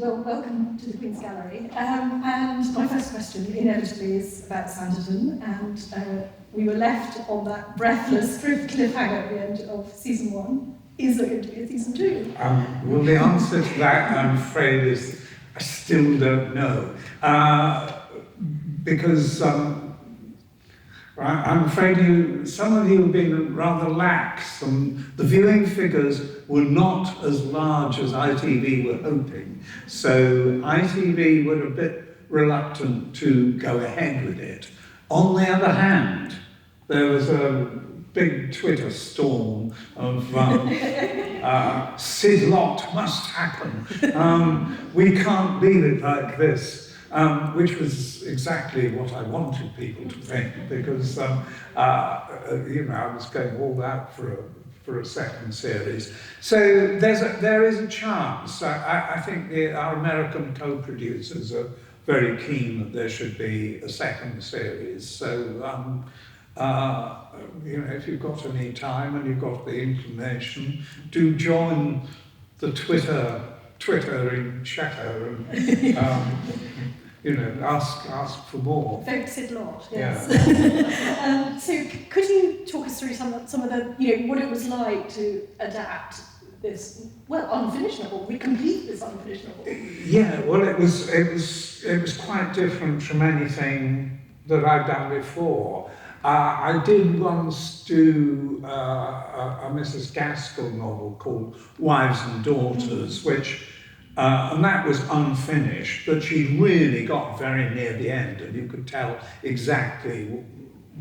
well, welcome to the Queen's Gallery. And my first question, inevitably, is about Sanditon. And we were left on that breathless cliffhanger at the end of season 1. Is there going to be a season 2? Well, the answer to that, I'm afraid, is I still don't know. Because I'm afraid some of you have been rather lax, and the viewing figures were not as large as ITV were hoping. So ITV were a bit reluctant to go ahead with it. On the other hand, there was a big Twitter storm of Sid Lot must happen. We can't leave it like this. Which was exactly what I wanted people to think, because I was going all out for a second series. So there is a chance. I think our American co-producers are very keen that there should be a second series. So if you've got any time and you've got the inclination, do join the Twitter chatter and ask for more. Folks a lot, yes. Yeah. So could you talk us through some of the, what it was like to adapt this, unfinished novel, complete this unfinished novel? Yeah, well, it was quite different from anything that I'd done before. I did once do a Mrs. Gaskell novel called Wives and Daughters, which and that was unfinished, but she really got very near the end, and you could tell exactly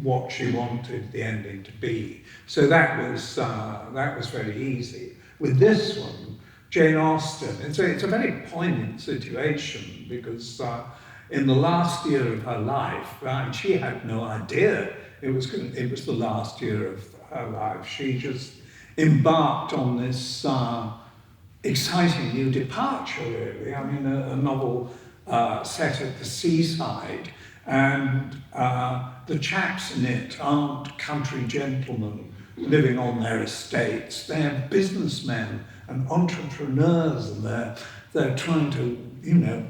what she wanted the ending to be. So that was very easy. With this one, Jane Austen, it's a very poignant situation, because in the last year of her life, she had no idea it was the last year of her life. She just embarked on this exciting new departure, really. I mean, a novel set at the seaside, and the chaps in it aren't country gentlemen living on their estates. They're businessmen and entrepreneurs, and they're trying to,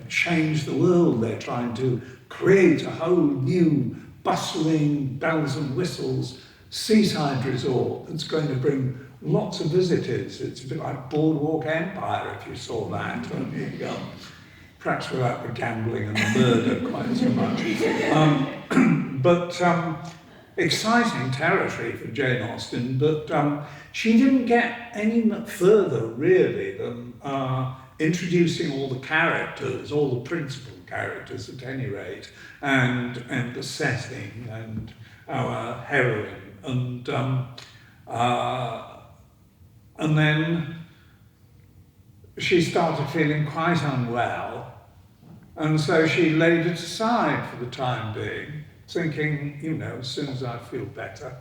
change the world. They're trying to create a whole new, bustling, bells and whistles seaside resort that's going to bring lots of visitors. It's a bit like Boardwalk Empire, if you saw that. Perhaps without the gambling and the murder quite so much. But exciting territory for Jane Austen, but she didn't get any further, really, than introducing all the characters, all the principal characters at any rate, and the setting, and our heroine, and then she started feeling quite unwell, and so she laid it aside for the time being, thinking, as soon as I feel better,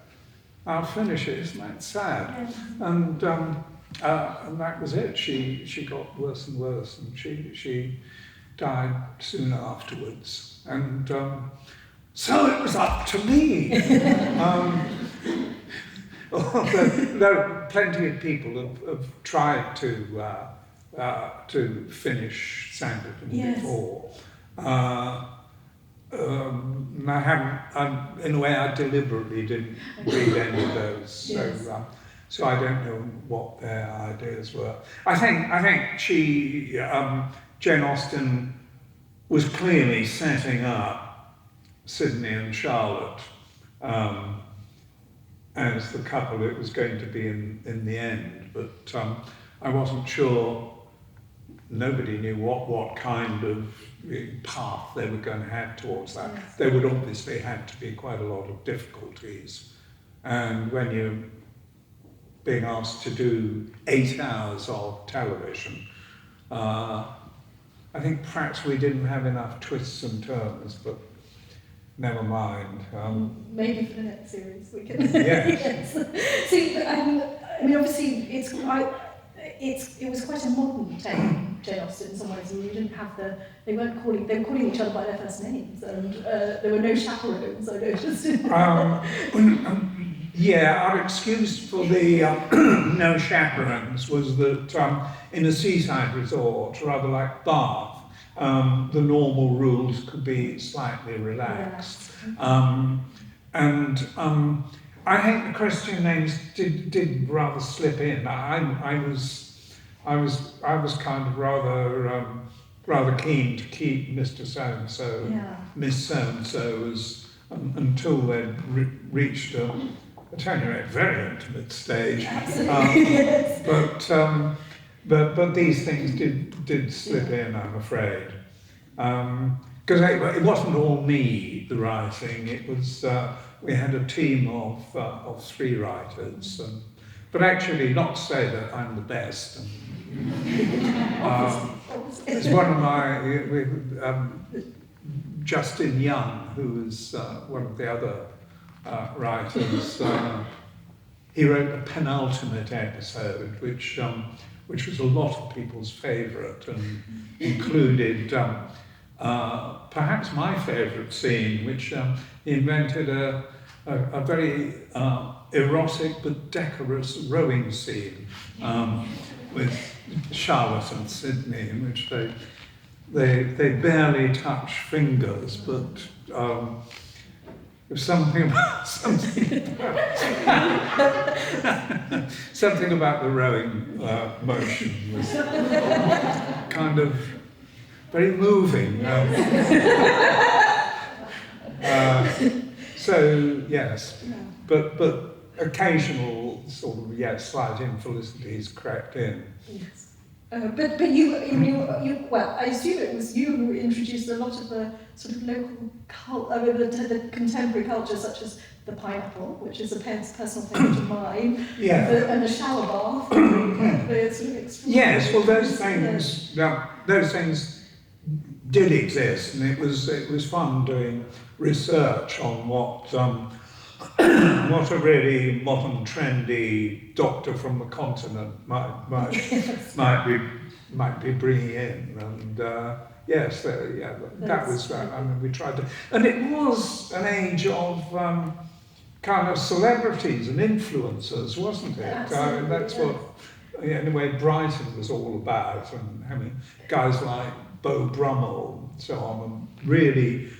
I'll finish it. Isn't that sad? Yes. And that was it. She got worse and worse, and she died soon afterwards. And so it was up to me. Though plenty of people have tried to finish Sanditon before. I haven't. In a way, I deliberately didn't read any of those. Yes. So I don't know what their ideas were. I think Jane Austen was clearly setting up Sidney and Charlotte as the couple it was going to be in the end, but I wasn't sure. Nobody knew what kind of path they were going to have towards that. Yes. There would obviously have to be quite a lot of difficulties, and when you're being asked to do 8 hours of television, I think perhaps we didn't have enough twists and turns, but never mind. Maybe for the next series we can. Yes. Yes. See, obviously it was quite a modern take, Jane Austen, in some ways. And you didn't have they were calling each other by their first names, and there were no chaperones, I noticed. Yeah, our excuse for the no chaperones was that in a seaside resort, rather like Bath, the normal rules could be slightly relaxed. I think the Christian names did rather slip in. I was kind of rather keen to keep Mr. So and So, Miss So and So as until they'd reached at any rate, very intimate stage. But these things did slip in, I'm afraid. Because it wasn't all me, the writing. It was we had a team of 3 writers. But actually, not to say that I'm the best. It's one of my Justin Young, who was one of the other writers. He wrote the penultimate episode, which was a lot of people's favourite and included perhaps my favourite scene, which he invented a very erotic but decorous rowing scene with Charlotte and Sydney, in which they barely touch fingers, but something about the rowing motion was kind of very moving. So yes, but occasional sort of slight infelicities crept in. Yes. But you well, I assume it was you who introduced a lot of the sort of local the contemporary culture, such as the pineapple, which is a personal favourite of mine, and the shower bath. The sort of yes, well, those things did exist, and it was fun doing research on what a really modern, trendy doctor from the continent might be bringing in, and that was. I mean, we tried to, and it was an age of kind of celebrities and influencers, wasn't it? That's what, anyway, Brighton was all about, and having guys like Beau Brummell and so on, and really.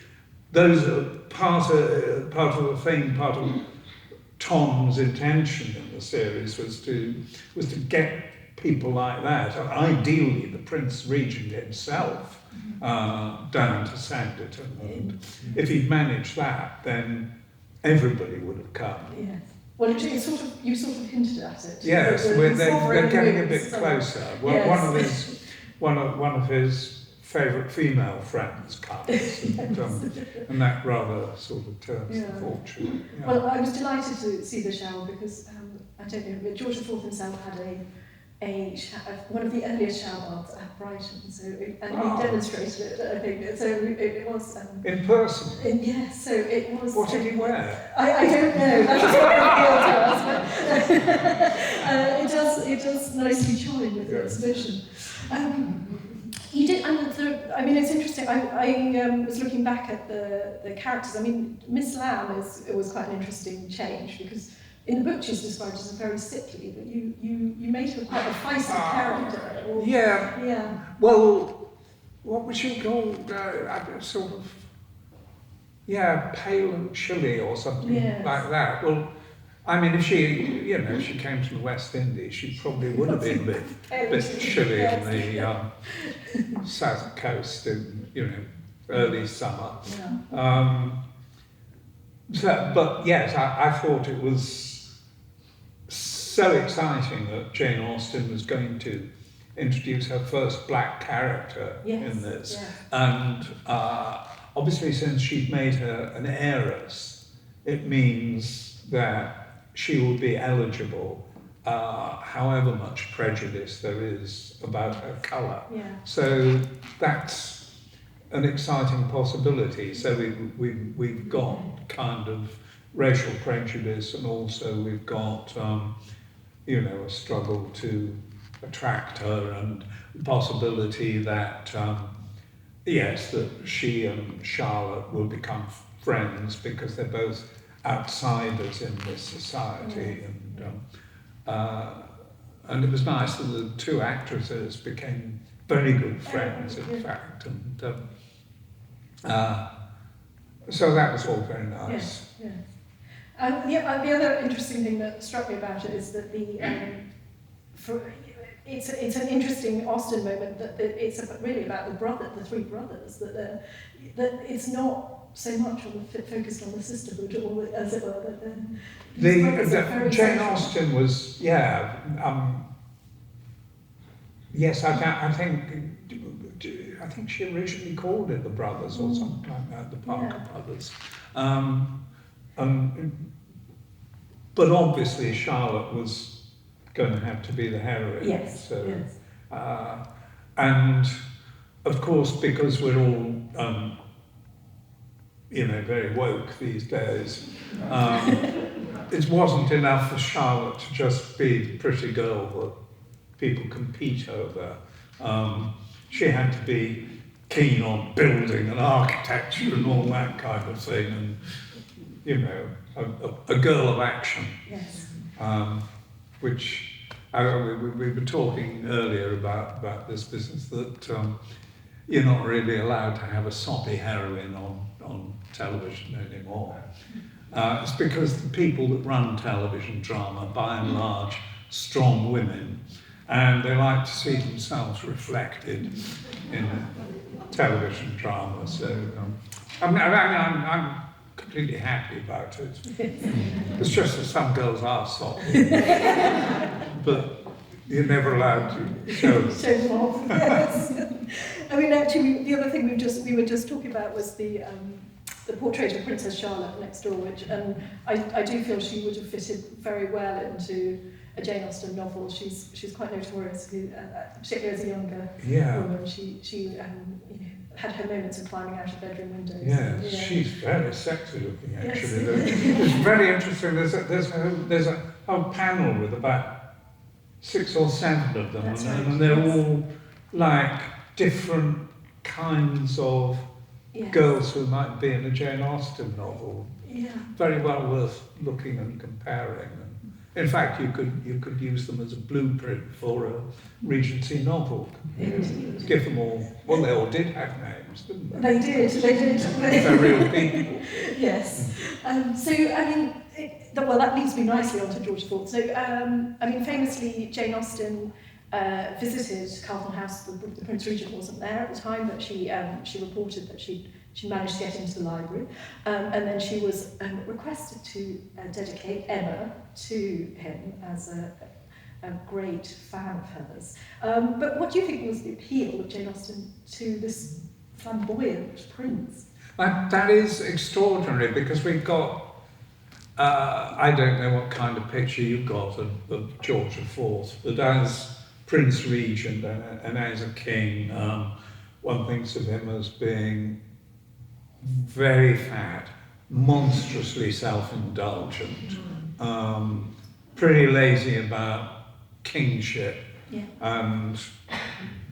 Those are part of the thing. Part of Tom's intention in the series was to get people like that, ideally the Prince Regent himself, down to Sanditon. And if he'd managed that, then everybody would have come. Yes. Well, you sort of hinted at it. Yes, they're getting a bit closer. Yes. One of his favourite female friends comes, and that rather sort of turns the fortune. Yeah. Well, I was delighted to see the shower because I don't know, but George IV himself had one of the earliest shower baths at Brighton, he demonstrated it. I think so. It was in person. Yes, so it was. What did he wear? I don't know. That's what it does nicely join with the exhibition. You did, I mean, it's interesting. I was looking back at the characters. I mean, Miss Lamb was quite an interesting change because in the book she's described as a very sickly, but you made her quite a feisty character. Yeah. Well, what was she called? Sort of, pale and chilly or something like that. Well, I mean, if she came from the West Indies, she probably would have been a bit chilly on the south coast in, early summer. But yes, I thought it was so exciting that Jane Austen was going to introduce her first black character in this. Yes. And obviously, since she'd made her an heiress, it means that she will be eligible, however much prejudice there is about her colour. Yeah. So that's an exciting possibility. So we've got kind of racial prejudice, and also we've got a struggle to attract her, and the possibility that that she and Charlotte will become friends because they're both outsiders in this society, and it was nice that the two actresses became very good friends, in fact, and so that was all very nice. Yes, yes. The other interesting thing that struck me about it is that it's an interesting Austen moment that it's really about the three brothers, that it's not so much focused on the sisterhood, or as it were, that Jane Austen was, yes, I think she originally called it the Brothers or something like that, the Parker Brothers. But obviously Charlotte was going to have to be the heroine. Yes, so, yes. And of course, because we're all, very woke these days, it wasn't enough for Charlotte to just be the pretty girl that people compete over. She had to be keen on building and architecture and all that kind of thing, and a girl of action. Yes. Which we were talking earlier about this business that you're not really allowed to have a soppy heroine on television anymore. It's because the people that run television drama, by and large, strong women, and they like to see themselves reflected in television drama. So I'm completely happy about it. It's just that some girls are soppy, but you're never allowed to show them. Show them off. Yes. I mean, actually, the other thing we were just talking about was the portrait of Princess Charlotte next door, which I do feel she would have fitted very well into a Jane Austen novel. She's quite notorious, particularly as a younger woman. She had her moments of climbing out of bedroom windows. Yes, she's very sexy looking actually. Yes. It's very interesting. There's a whole panel with about 6 or 7 of them, and they're all like different kinds of girls who might be in a Jane Austen novel. Yeah. Very well worth looking and comparing. In fact, you could use them as a blueprint for a Regency novel. Give them all. Well, they all did have names, didn't they? They did. They're real people. Yes. So I mean, that leads me nicely onto George Ford. So I mean, famously, Jane Austen visited Carlton House. The Prince Regent wasn't there at the time, but she reported that she managed to get into the library, and then she was requested to dedicate Emma to him as a great fan of hers. But what do you think was the appeal of Jane Austen to this flamboyant prince? That is extraordinary, because we've got, I don't know what kind of picture you've got of George IV, but as Prince Regent and as a king, one thinks of him as being very fat, monstrously self-indulgent, pretty lazy about kingship and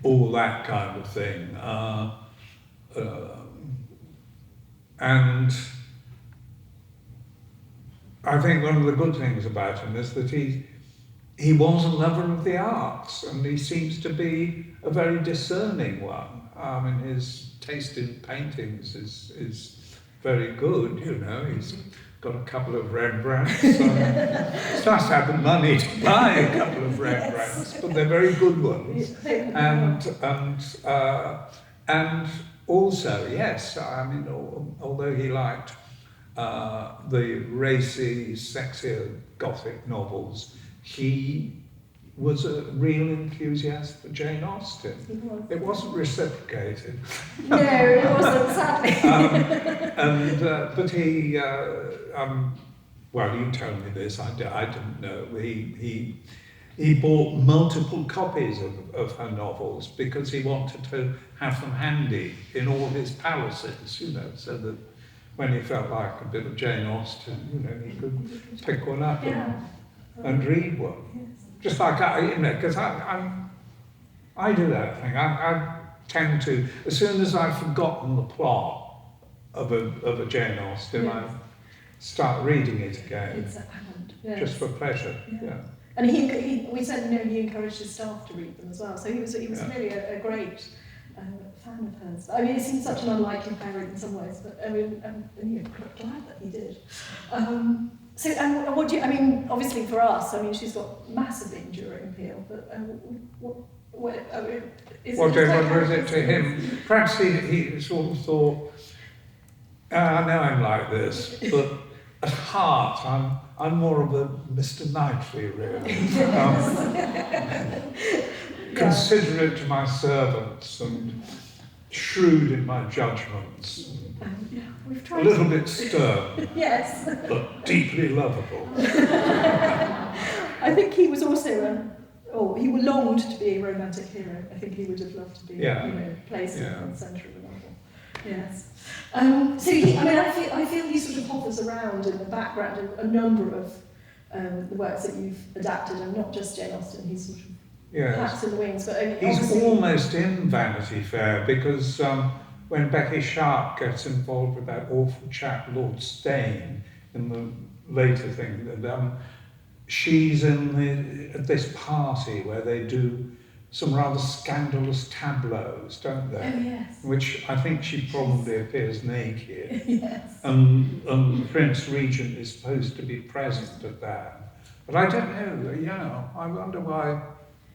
all that kind of thing. And I think one of the good things about him is that he was a lover of the arts, and he seems to be a very discerning one. I mean, his taste in paintings is very good, He's got a couple of Rembrandts. It's nice to have the money to buy a couple of Rembrandts, but they're very good ones. And also, yes, I mean, although he liked the racy, sexier Gothic novels, he was a real enthusiast for Jane Austen. It wasn't reciprocated. No, it wasn't, sadly. But he, well, you told me this, I didn't know. He bought multiple copies of her novels because he wanted to have them handy in all his palaces, so that when he felt like a bit of Jane Austen, he could pick one up and read one. Yes. Just like because I do that thing. I tend to, as soon as I've forgotten the plot of a Jane Austen, I start reading it again, It's happened. Yes. just for pleasure. Yeah. And we said, he encouraged his staff to read them as well. So he was really a great fan of hers. I mean, it seems such an unlikely parent in some ways, but I mean, I'm glad that he did. So, and what do you? I mean, obviously for us, I mean, she's got massively enduring appeal. But what I mean, What was it to him? Perhaps he sort of thought, I know I'm like this, but at heart, I'm more of a Mr. Knightley, really. Considerate to my servants and shrewd in my judgments. We've tried a little bit stern, yes, but deeply lovable. I think he was also, he longed to be a romantic hero. I think he would have loved to be, placed in the centre of the novel. Yes. So I feel he sort of hovers around in the background of a number of the works that you've adapted, and not just Jane Austen. He's sort of perhaps in the wings, but he's almost in Vanity Fair, because when Becky Sharp gets involved with that awful chap Lord Steyne in the later thing, she's in this party where they do some rather scandalous tableaus, don't they? Oh, yes. Which I think she probably appears naked. Yes. And the Prince Regent is supposed to be present at that. But I don't know, I wonder why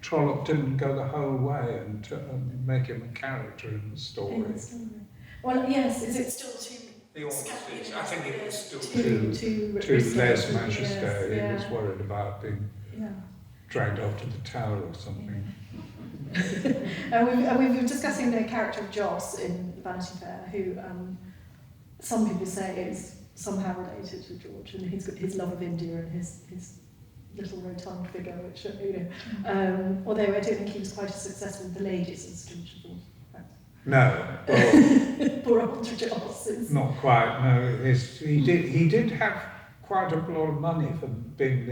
Trollope didn't go the whole way and make him a character in the story. Well, yes, is it still too... I think it was still too less majesty. He was worried about being dragged off to the Tower or something. We've been discussing the character of Joss in Vanity Fair, who some people say is somehow related to George, and his love of India and his little rotund figure, which although I don't think he was quite as successful with the ladies as George of Course. No, well, poor old Joss is not quite. No, he did have quite a lot of money for being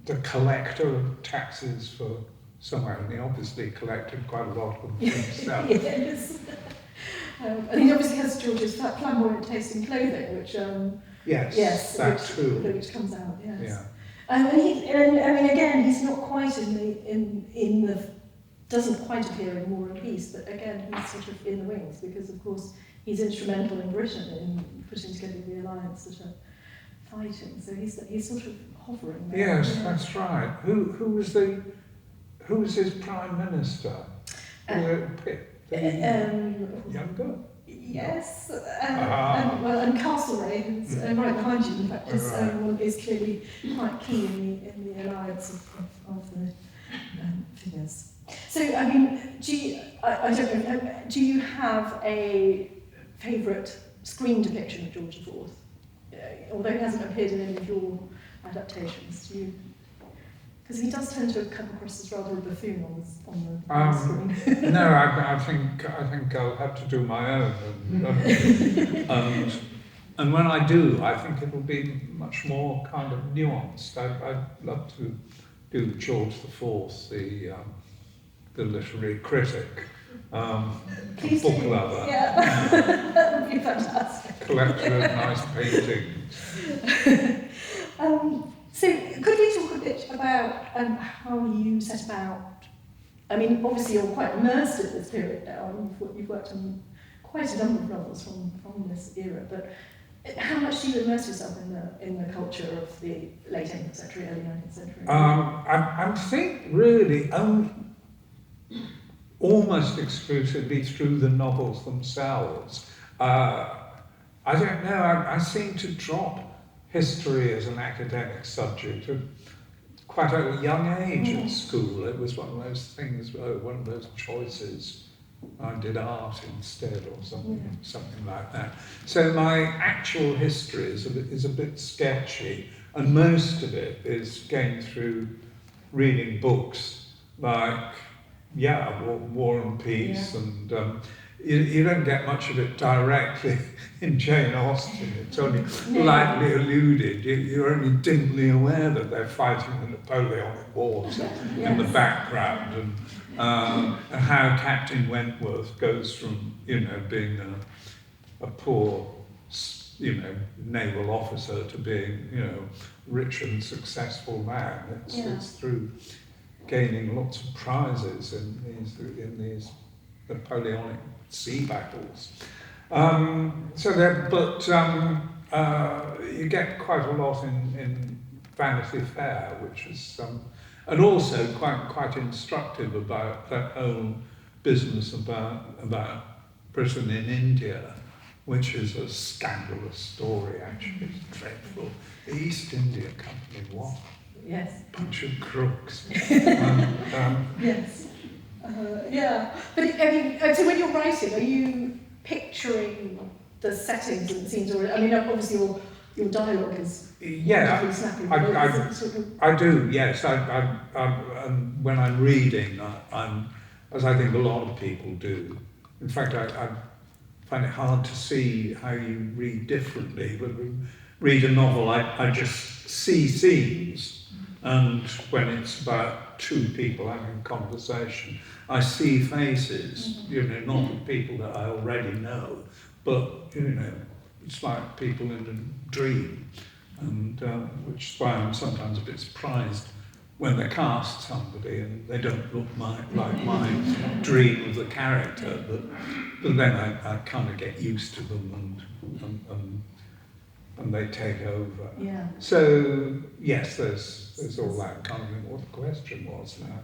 the collector of taxes for somewhere, and he obviously collected quite a lot of them for himself. Yes. And he obviously has George's flamboyant taste in clothing, which which comes out. Yes. Yeah. And I mean, again, he's not quite in the doesn't quite appear in War and Peace, but again, he's sort of in the wings, because of course he's instrumental in Britain in putting together the alliance that are fighting. So he's sort of hovering there. Yes, that's right. Who was his prime minister? Younger? Yes, and Castlereagh, who's right behind you, in fact, is clearly quite key in the alliance of the figures. So, I mean, I don't know, do you have a favourite screen depiction of George IV? Although he hasn't appeared in any of your adaptations, do you? Because he does tend to come across as rather a buffoon on the screen. No, I think I'll have to do my own, and when I do, I think it'll be much more kind of nuanced. I'd love to do George IV, the literary critic, book lover, that would be fantastic. Collector of nice paintings. So, could we talk a bit about how you set about? I mean, obviously you're quite immersed in this period now, and you've worked on quite a number of novels from this era. But how much do you immerse yourself in the culture of the late 18th century, early 19th century? I think really almost exclusively through the novels themselves. I don't know. I seem to drop history as an academic subject at quite a young age at school. It was one of those things, one of those choices. I did art instead or something like that. So my actual history is a bit sketchy, and most of it is gained through reading books like, War and Peace, and you don't get much of it directly in Jane Austen. It's only lightly alluded. You're only dimly aware that they're fighting the Napoleonic Wars in the background, and how Captain Wentworth goes from being a poor naval officer to being, rich and successful man. It's through gaining lots of prizes in these Napoleonic sea battles. You get quite a lot in Vanity Fair, which is and also quite instructive about that whole business about Britain in India, which is a scandalous story, actually. It's dreadful. The East India Company, what? Yes. Bunch of crooks. Yes. Yeah. But I mean, so when you're writing, are you picturing the settings and scenes, or obviously your dialogue is snappy. I do. Yes. And when I'm reading, I'm, as I think a lot of people do. In fact, I find it hard to see how you read differently. But read a novel, I just see scenes, and when it's about two people having a conversation, I see faces. Not of people that I already know, but it's like people in a dream, and which is why I'm sometimes a bit surprised when they cast somebody and they don't look like my dream of the character, but then I kind of get used to them and they take over. Yeah. So yes, there's all that kind of thing. What the question was now?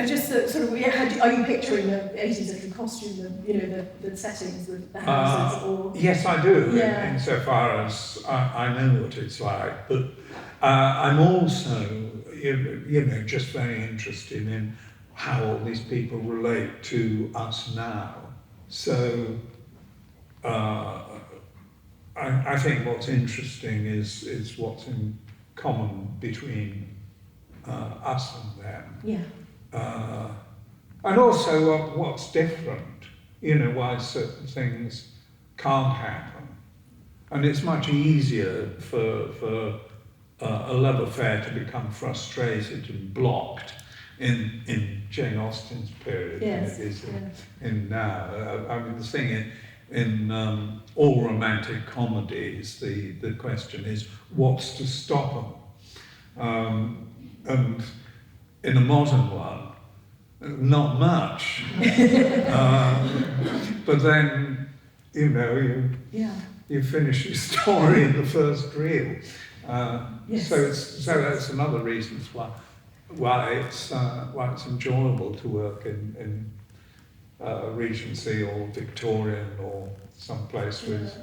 Just sort of, are you picturing the 80s little costume, the settings, the houses, or? Yes, I do. Yeah. Insofar as I know what it's like, but I'm also, just very interested in how all these people relate to us now. So I think what's interesting is what's in common between us and them. Yeah. And also what's different, why certain things can't happen. And it's much easier for a love affair to become frustrated and blocked in Jane Austen's period than it is in now. The thing in all romantic comedies, the question is, what's to stop them? And in a modern one, not much. But then, you finish your story in the first reel. So that's another reason why it's enjoyable to work in Regency or Victorian or someplace with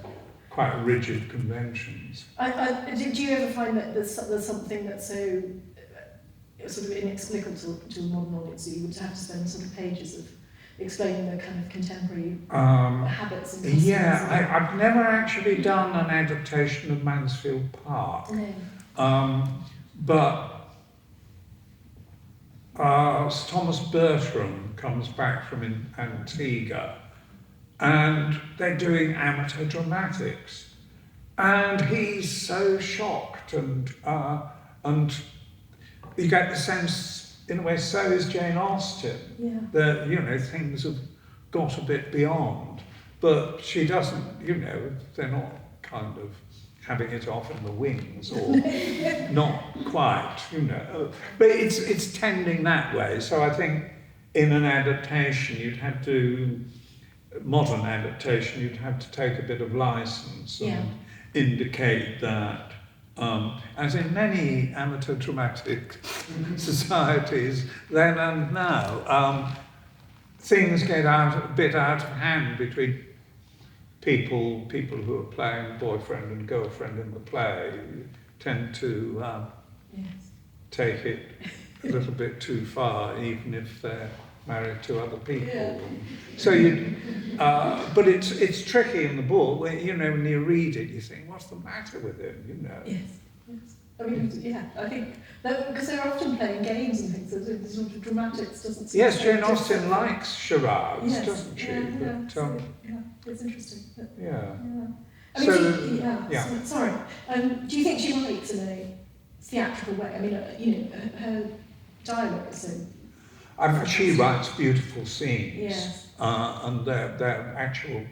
quite rigid conventions. Do you ever find that there's something that's so sort of inexplicable to a modern audience that you would have to spend sort of pages of explaining the kind of contemporary habits and customs? I've never actually done an adaptation of Mansfield Park. No. But Sir Thomas Bertram comes back from Antigua, and they're doing amateur dramatics, and he's so shocked, and you get the sense, in a way, so is Jane Austen, that things have got a bit beyond, but she doesn't. They're not kind of having it off in the wings, or not quite, But it's tending that way. So I think in an adaptation, modern adaptation, you'd have to take a bit of license and indicate that, as in many amateur dramatic societies, then and now, things get a bit out of hand between people who are playing boyfriend and girlfriend in the play tend to take it a little bit too far, even if they're married to other people. Yeah. So but it's tricky in the book. When you read it, you think, what's the matter with him? Yes. I think because they're often playing games and things, so the sort of dramatics doesn't seem. Yes, Jane Austen likes charades, doesn't she? It's interesting. Sorry. Do you think she writes in a theatrical way? Her dialogue is so. She writes beautiful scenes, yes. And they're actually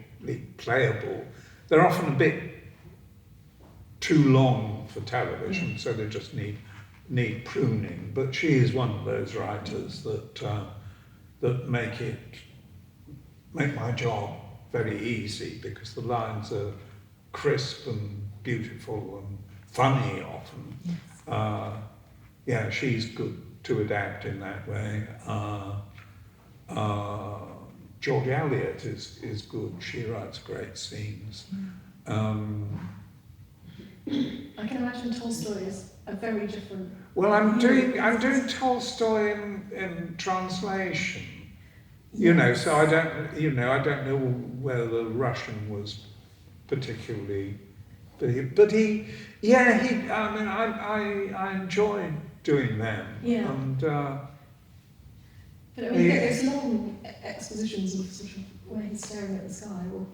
playable. They're often a bit too long for television, so they just need pruning. But she is one of those writers that make my job very easy, because the lines are crisp and beautiful and funny often. Yes. Yeah, she's good to adapt in that way. George Eliot is good. She writes great scenes. I can imagine Tolstoy is a very different. Well, I'm doing Tolstoy in translation. You know, so I don't know whether the Russian was particularly, but he. I mean, I enjoy doing them. Yeah. And but I mean, you get those long expositions of sort of where he's staring at the sky, or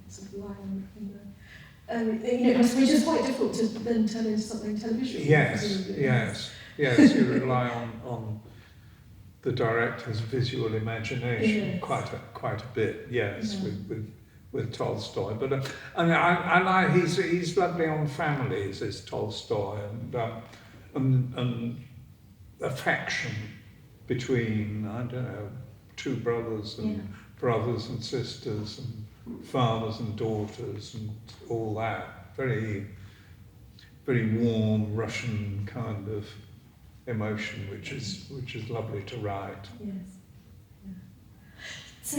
sort of lying in the. Which is quite difficult to then turn into something television. Yes. You rely on the director's visual imagination quite a bit. Yes, with Tolstoy. But he's lovely on families. Is Tolstoy and affection between, I don't know, two brothers and sisters and fathers and daughters and all that. Very, very warm Russian kind of emotion, which is lovely to write. Yes. Yeah. So,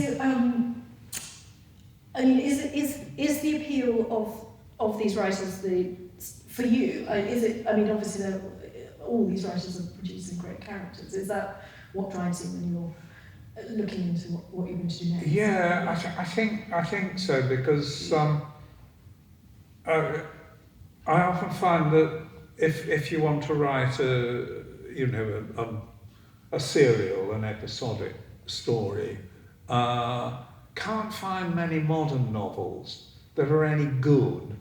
I mean, is the appeal of these writers for you? Is it? I mean, obviously, all these writers are producing great characters. Is that what drives you when you're looking into what you're going to do next? Yeah, I think so, because I often find that if you want to write a serial, an episodic story, can't find many modern novels that are any good,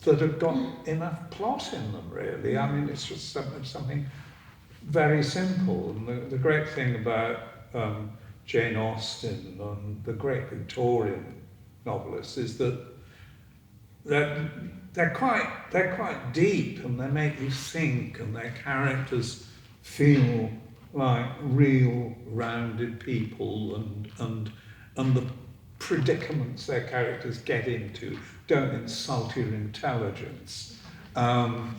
that have got enough plot in them, really. I mean, it's just something very simple. And the great thing about Jane Austen and the great Victorian novelists is that they're quite deep, and they make you think, and their characters feel like real rounded people, and the predicaments their characters get into don't insult your intelligence, and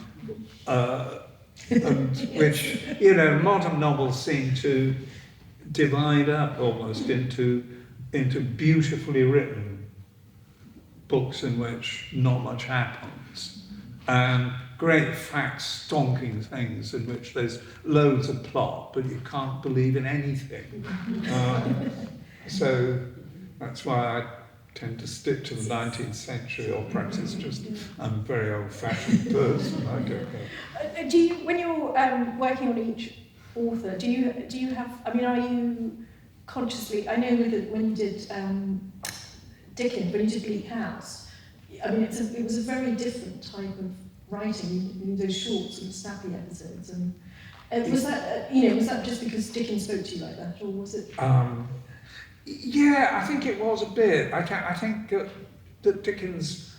which modern novels seem to divide up almost into beautifully written books in which not much happens, and great fact-stonking things in which there's loads of plot, but you can't believe in anything. So that's why I tend to stick to the 19th century, or perhaps it's just I'm a very old-fashioned person. I don't know. Do you, when you're working on each author, do you have? I mean, are you consciously? I know when you did Dickens, when you did Bleak House, I mean, it was a very different type of writing. You those short, sort of snappy episodes, and was that just because Dickens spoke to you like that, or was it? Yeah, I think it was a bit. I think that Dickens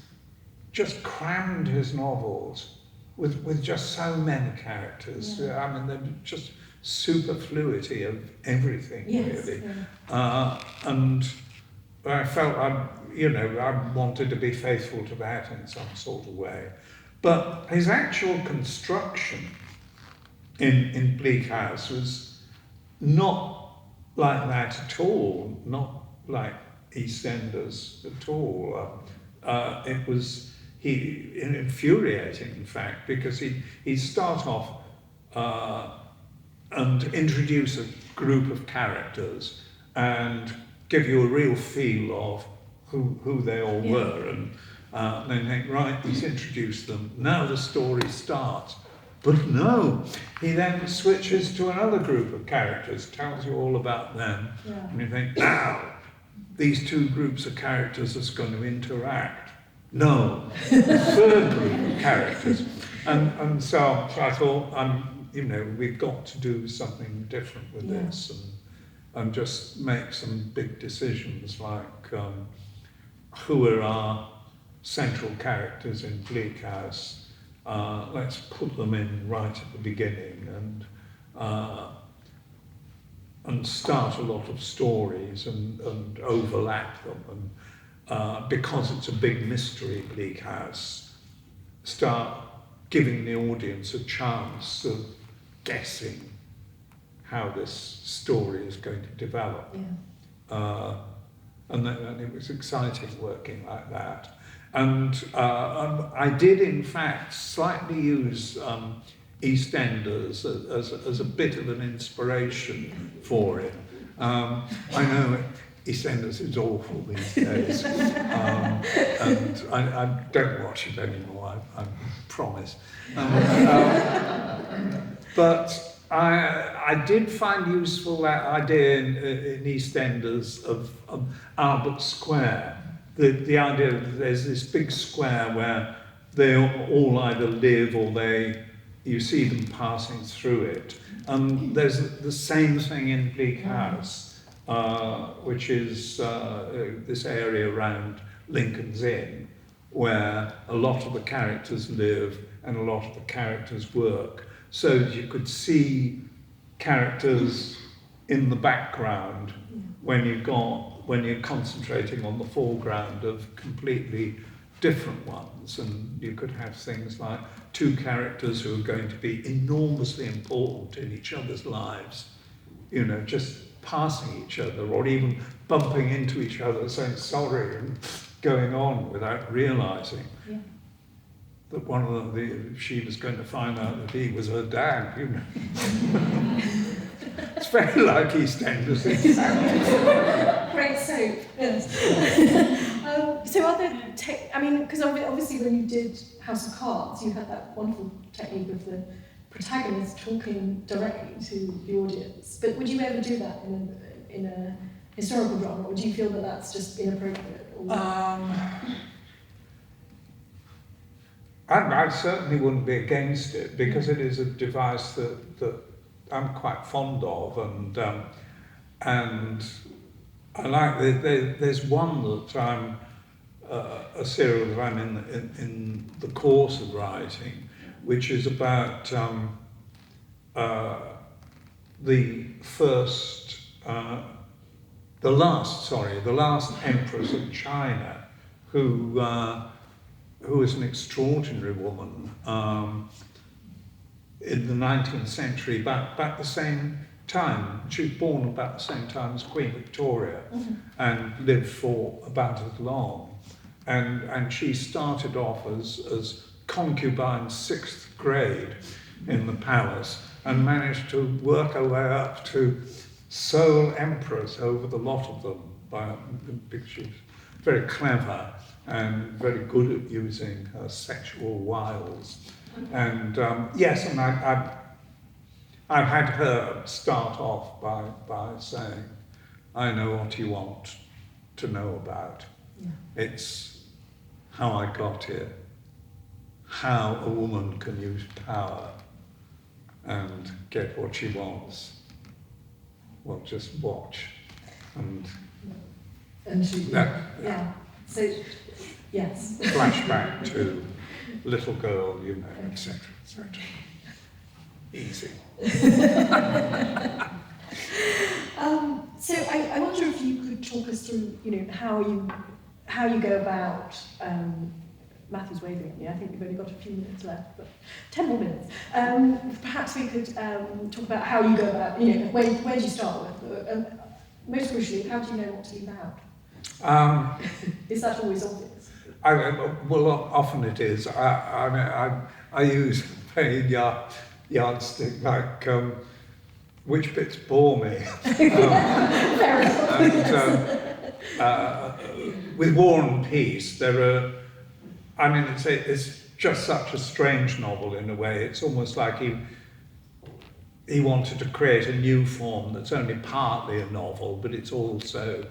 just crammed his novels with just so many characters. I mean, they're just superfluity of everything, really. Yeah. And I felt I wanted to be faithful to that in some sort of way. But his actual construction in Bleak House was not like that at all, not like EastEnders at all. It was infuriating, in fact, because he'd start off and introduce a group of characters and give you a real feel of who they all were, and then think, right, he's introduced them, now the story starts. But no, he then switches to another group of characters, tells you all about them, and you think, now, these two groups of characters are going to interact. No, third group of characters. And so I thought, we've got to do something different with this, and just make some big decisions, like who are our central characters in Bleak House, let's put them in right at the beginning and start a lot of stories and overlap them. And because it's a big mystery, Bleak House, start giving the audience a chance of guessing how this story is going to develop. Yeah. And it was exciting working like that. And I did, in fact, slightly use EastEnders as a bit of an inspiration for it. I know EastEnders is awful these days, and I don't watch it anymore, I promise. But I did find useful that idea in EastEnders of Albert Square. The idea that there's this big square where they all either live or you see them passing through it. And there's the same thing in Bleak House, which is this area around Lincoln's Inn, where a lot of the characters live and a lot of the characters work. So you could see characters in the background when you're concentrating on the foreground of completely different ones. And you could have things like two characters who are going to be enormously important in each other's lives, you know, just passing each other or even bumping into each other, saying sorry and going on without realizing that one of she was going to find out that he was her dad, you know. It's very like EastEnders. Great soap, yes. So are there, I mean, because obviously when you did House of Cards, you had that wonderful technique of the protagonist talking directly to the audience. But would you ever do that in a historical drama, or do you feel that that's just inappropriate? I certainly wouldn't be against it, because it is a device that I'm quite fond of, and I like there's one that I'm a serial that I'm in the course of writing, which is about the last empress of China, who was an extraordinary woman in the 19th century, about the same time. She was born about the same time as Queen Victoria, and lived for about as long. And she started off as concubine 6th grade in the palace, and managed to work her way up to sole empress over the lot of them. She was very clever and very good at using her sexual wiles. And yes, and I've had her start off by saying, I know what you want to know about. Yeah. It's how I got here, how a woman can use power and get what she wants. Well, just watch. And she, yeah. So, yes. Flashback to little girl, you know, etc., etc. Easy. So I wonder if you could talk us through, you know, how you go about. Matthew's waving at me. I think we've only got a few minutes left, but 10 more minutes. Perhaps we could talk about how you go about, you know, where do you start with? Most crucially, how do you know what to leave out? Is that always obvious? Well, often it is. I use a yardstick like which bits bore me. With War and Peace, there are. I mean, it's just such a strange novel in a way. It's almost like he wanted to create a new form that's only partly a novel, but it's also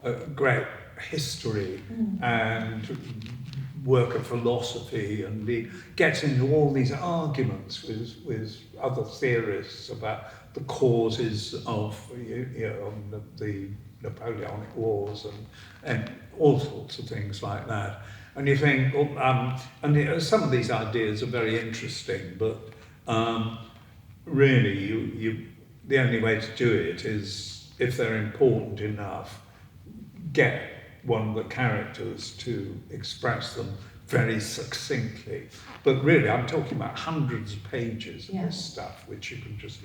a great history and work of philosophy, and he gets into all these arguments with other theorists about the causes of the Napoleonic Wars and all sorts of things like that. And you think, some of these ideas are very interesting, but really, the only way to do it is, if they're important enough, get one of the characters to express them very succinctly. But really, I'm talking about hundreds of pages of this stuff, which you can just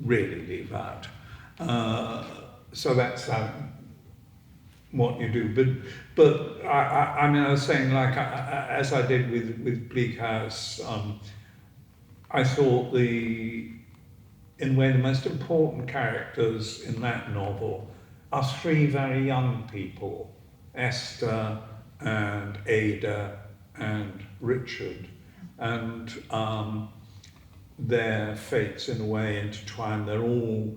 really leave out. So that's what you do. But I mean, I was saying, like, as I did with Bleak House, I thought in a way, the most important characters in that novel are three very young people, Esther and Ada and Richard, and their fates in a way intertwined. They're all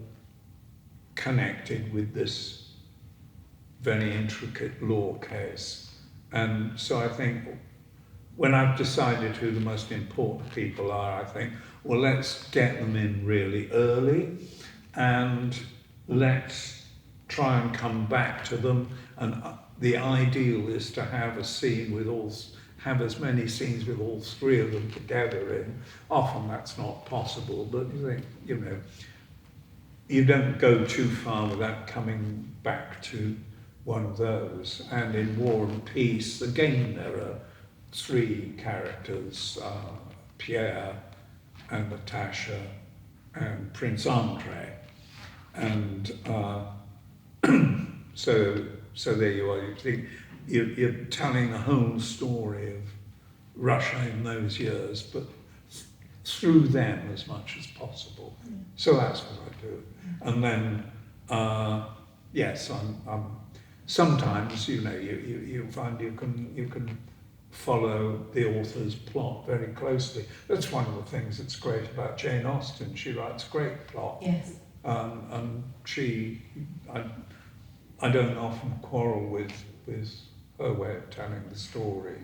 connected with this very intricate law case. And so I think when I've decided who the most important people are, I think, well, let's get them in really early, and let's try and come back to them. And the ideal is to have a scene have as many scenes with all three of them together in. Often that's not possible, but you think, you don't go too far without coming back to one of those. And in War and Peace, again, there are three characters, Pierre and Natasha and Prince Andre. And so there you are. You think you're telling the whole story of Russia in those years, but through them as much as possible. So that's what I do. And then, yes, I'm sometimes, you find you can follow the author's plot very closely. That's one of the things that's great about Jane Austen. She writes great plot. Yes. And I don't often quarrel with her way of telling the story.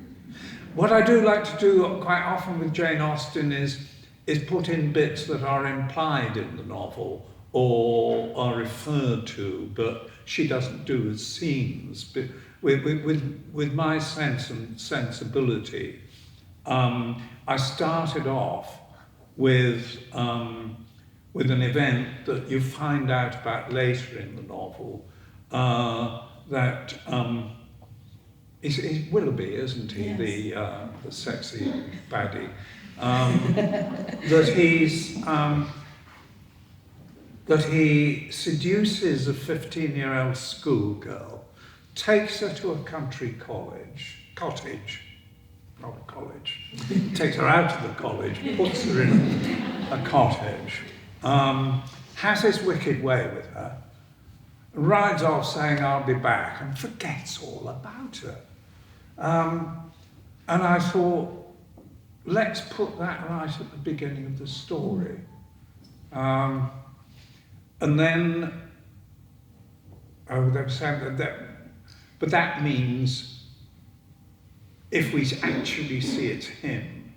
What I do like to do quite often with Jane Austen is put in bits that are implied in the novel or are referred to, but she doesn't do as scenes. But with my sense and sensibility, I started off with an event that you find out about later in the novel, that he's Willoughby, isn't he? Yes. The sexy baddie. That he seduces a 15-year-old schoolgirl, takes her to a country cottage, not a college, takes her out of the college, puts her in a cottage, has his wicked way with her, rides off saying, I'll be back, and forgets all about her. And I thought, let's put that right at the beginning of the story. And then, they were saying but that means if we actually see it's him,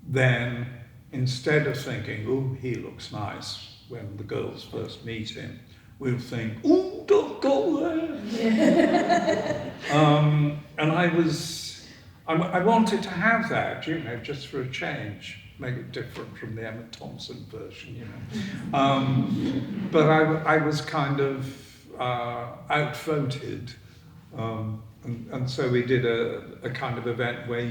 then instead of thinking, oh, he looks nice when the girls first meet him, we'll think, oh, don't go there. And I wanted to have that, just for a change, make it different from the Emma Thompson version, But I was kind of outvoted, and so we did a kind of event where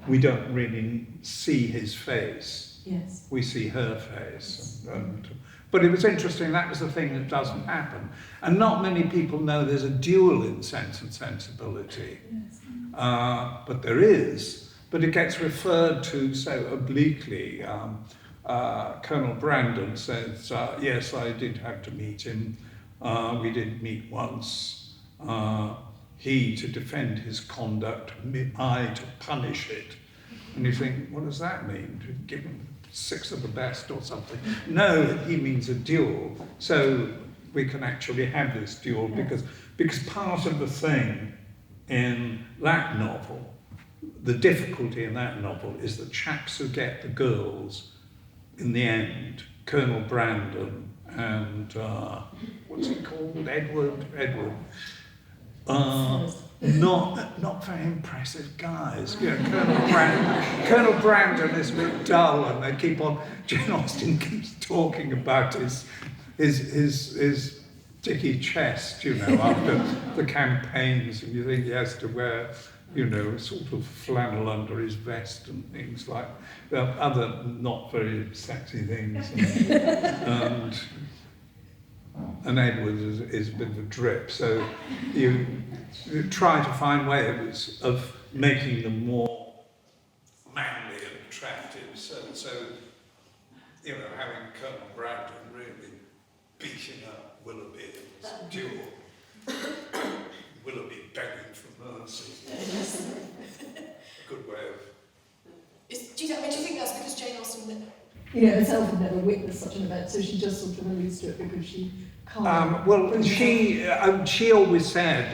we don't really see his face. Yes. We see her face. But it was interesting, that was the thing that doesn't happen. And not many people know there's a duel in Sense and Sensibility. Yes. But there is, but it gets referred to so obliquely. Colonel Brandon says, yes, I did have to meet him. We did meet once. He to defend his conduct, I to punish it. And you think, what does that mean? To give him 6 of the best or something? No, he means a duel. So we can actually have this duel because part of the thing in that novel, the difficulty in that novel is the chaps who get the girls in the end, Colonel Brandon and what's he called? Edward. Not very impressive guys. You know, Colonel Brandon is a bit dull, and they keep on. Jane Austen keeps talking about his sticky chest, you know, after the campaigns, and you think he has to wear, you know, sort of flannel under his vest and things like other not very sexy things, and Edward is a bit of a drip, so you try to find ways of making them more manly and attractive. So you know, having Colonel Brandon really beating up Willoughby in this duel, Willoughby begging for mercy. A good way of. Do you think that's because Jane Austen, you know, herself had never witnessed such an event, so she just sort of alludes to it because she can't. Well, she always said,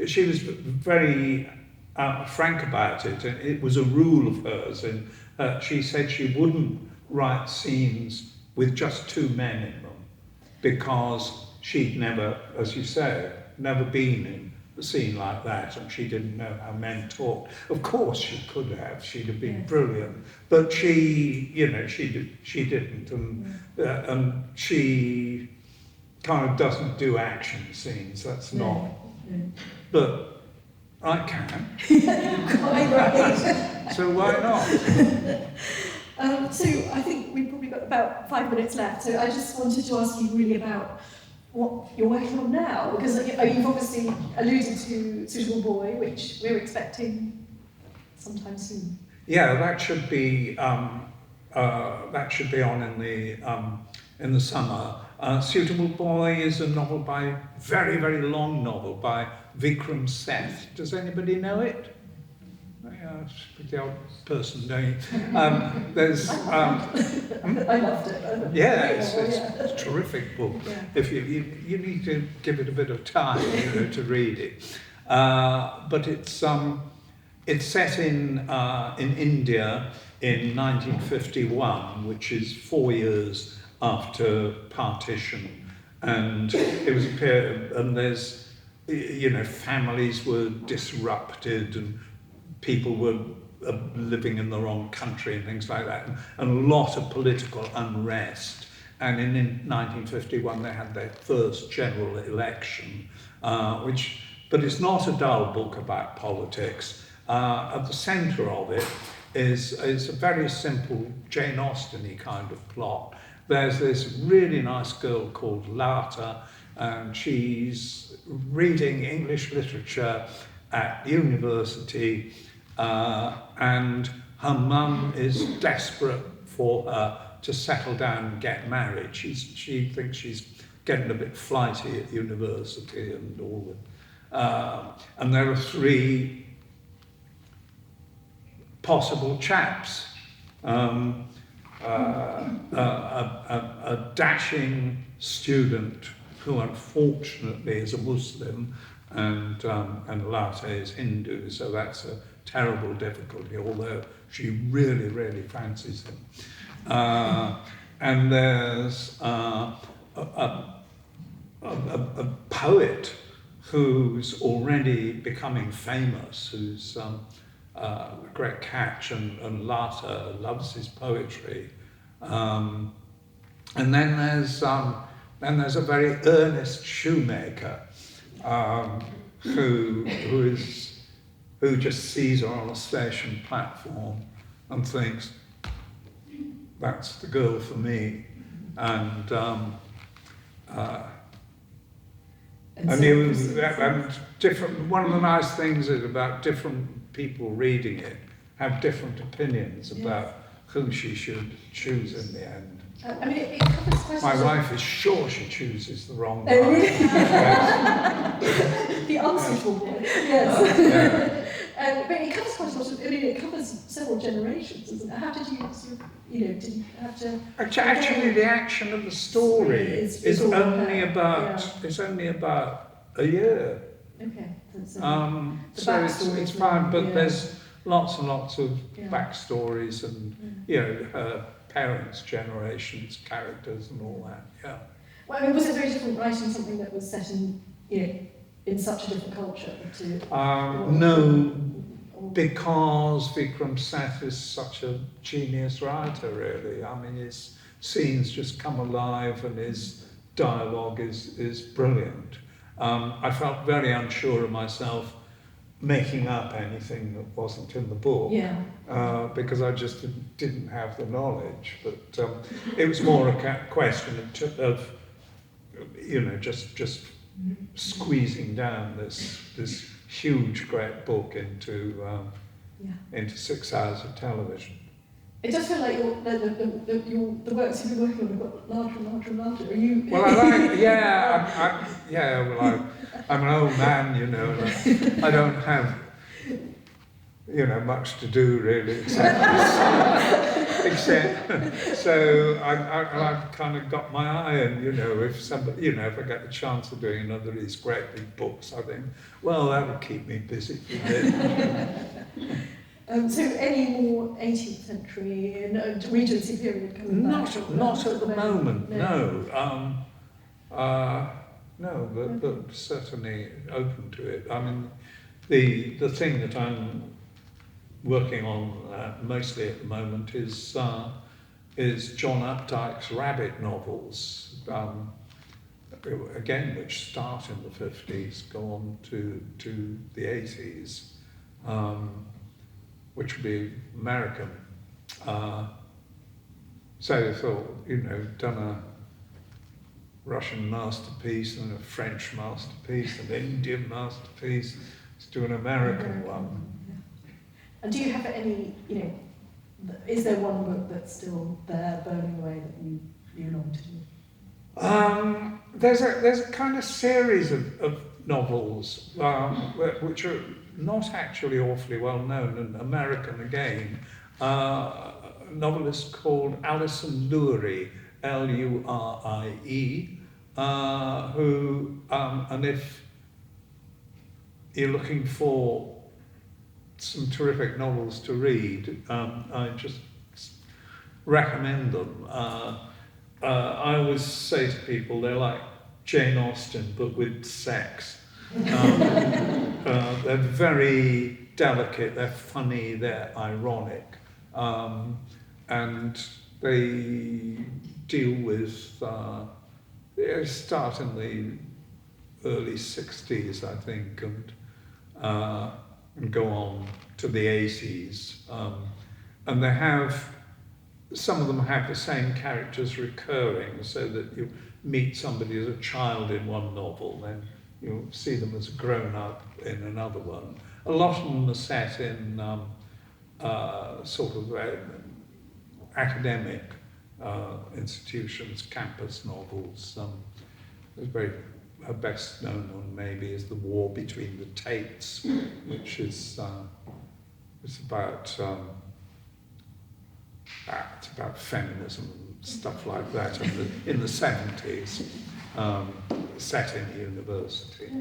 she was very frank about it, and it was a rule of hers, and she said she wouldn't write scenes with just two men in them, because she'd never, as you say, never been in a scene like that, and she didn't know how men talked. Of course she could have, she'd have been brilliant, but she, you know, she didn't, and she kind of doesn't do action scenes, that's not, but I can. Quite right. So why not? So I think we've probably got about 5 minutes left, so I just wanted to ask you really about what you're working on now, because you've obviously alluded to Suitable Boy, which we're expecting sometime soon. Yeah, that should be on in the summer. Suitable Boy is a novel by very, very long novel by Vikram Seth. Does anybody know it? Yeah, it's a pretty old person, don't you? There's. I loved it. Yeah, it's a terrific book. Yeah. If you need to give it a bit of time, you know, to read it. But it's set in India in 1951, which is 4 years after partition, and it was a period, and there's, you know, families were disrupted and people were living in the wrong country and things like that, and a lot of political unrest. And in 1951 they had their first general election, but it's not a dull book about politics. At the centre of it is a very simple Jane Austen-y kind of plot. There's this really nice girl called Lata, and she's reading English literature at university, and her mum is desperate for her to settle down and get married. She thinks she's getting a bit flighty at university and all that. And there are three possible chaps. A dashing student who unfortunately is a Muslim, and Latte is Hindu, so that's a terrible difficulty, although she really, really fancies him. And there's a poet who's already becoming famous, who's a great catch, and Latta loves his poetry. And then there's a very earnest shoemaker who just sees her on a station platform and thinks, that's the girl for me. And different. One of the nice things is about different people reading it have different opinions about who she should choose in the end. I mean, it covers questions. My wife is sure she chooses the wrong one. Oh, really? The unsuitable boy. Yes. But it covers quite a lot of. I mean, it covers several generations, doesn't it? How did you sort of, did you have to? Actually, the action of the story is only about a year. Okay. So it's fine, but there's lots and lots of backstories and her parents' generations, characters, and all that. Yeah. Well, I mean, was it very different writing something that was set in in such a different culture to... No, because Vikram Seth is such a genius writer, really. I mean, his scenes just come alive and his dialogue is brilliant. I felt very unsure of myself making up anything that wasn't in the book, because I just didn't have the knowledge. But it was more a question of you know, just squeezing down this huge, great book into 6 hours of television. It does feel like the works you've been working on have got larger and larger and larger. Are you? Well, I'm an old man, you know, and I don't have, you know, much to do really, except so I've kind of got my eye on, you know, if I get the chance of doing another of these great big books, I think, well, that'll keep me busy for a bit. So any more 18th century and Regency period coming back? Not at the moment, no. No, but certainly open to it. I mean, the thing that I'm working on mostly at the moment is John Updike's rabbit novels, again, which start in the 50s, go on to the 80s. Which would be American. So I thought, you know, done a Russian masterpiece and a French masterpiece and an Indian masterpiece, let's do an American one. And do you have any, you know, is there one book that's still there, burning away, that you long to do? There's a kind of series of novels which are not actually awfully well known, and American again. A novelist called Alison Lurie, Lurie, who, and if you're looking for some terrific novels to read, I just recommend them. I always say to people they're like Jane Austen, but with sex. They're very delicate, they're funny, they're ironic, and they deal with, they start in the early 60s, I think, and go on to the 80s. And they have, some of them have the same characters recurring, so that you meet somebody as a child in one novel, then you'll see them as grown-up in another one. A lot of them are set in sort of academic institutions, campus novels. Her best known one maybe is The War Between the Tates, which is it's about feminism and stuff like that in the 70s. Set in the university,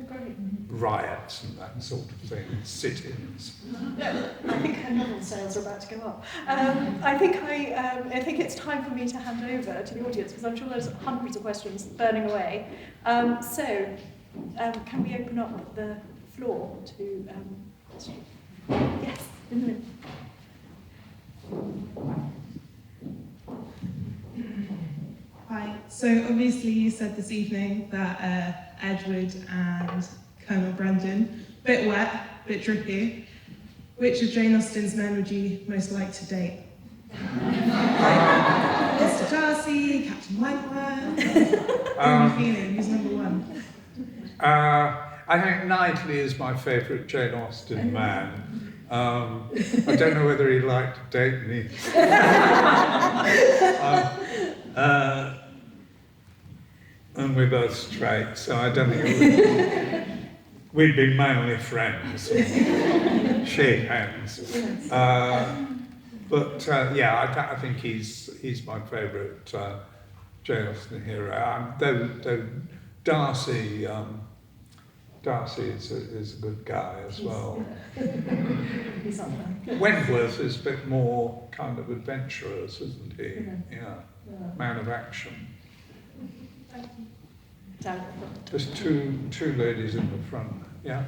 riots and that sort of thing, sit-ins. I think her novel sales are about to go up. I think it's time for me to hand over to the audience, because I'm sure there's hundreds of questions burning away. So, can we open up the floor to questions? Yes, in a minute. Hi. So obviously you said this evening that Edward and Colonel Brandon, bit wet, bit drippy. Which of Jane Austen's men would you most like to date? Mr. Darcy, Captain Wentworth. How are you feeling? Who's number one? I think Knightley is my favourite Jane Austen man. I don't know whether he'd like to date me. And we're both straight, so I don't think we'd be mainly friends, and shake hands. But I think he's my favourite Jane Austen hero. Though Darcy is a good guy as well. He's up there. Wentworth is a bit more kind of adventurous, isn't he? Yeah. Man of action. Thank you. down at the front. There's two ladies in the front. Yeah.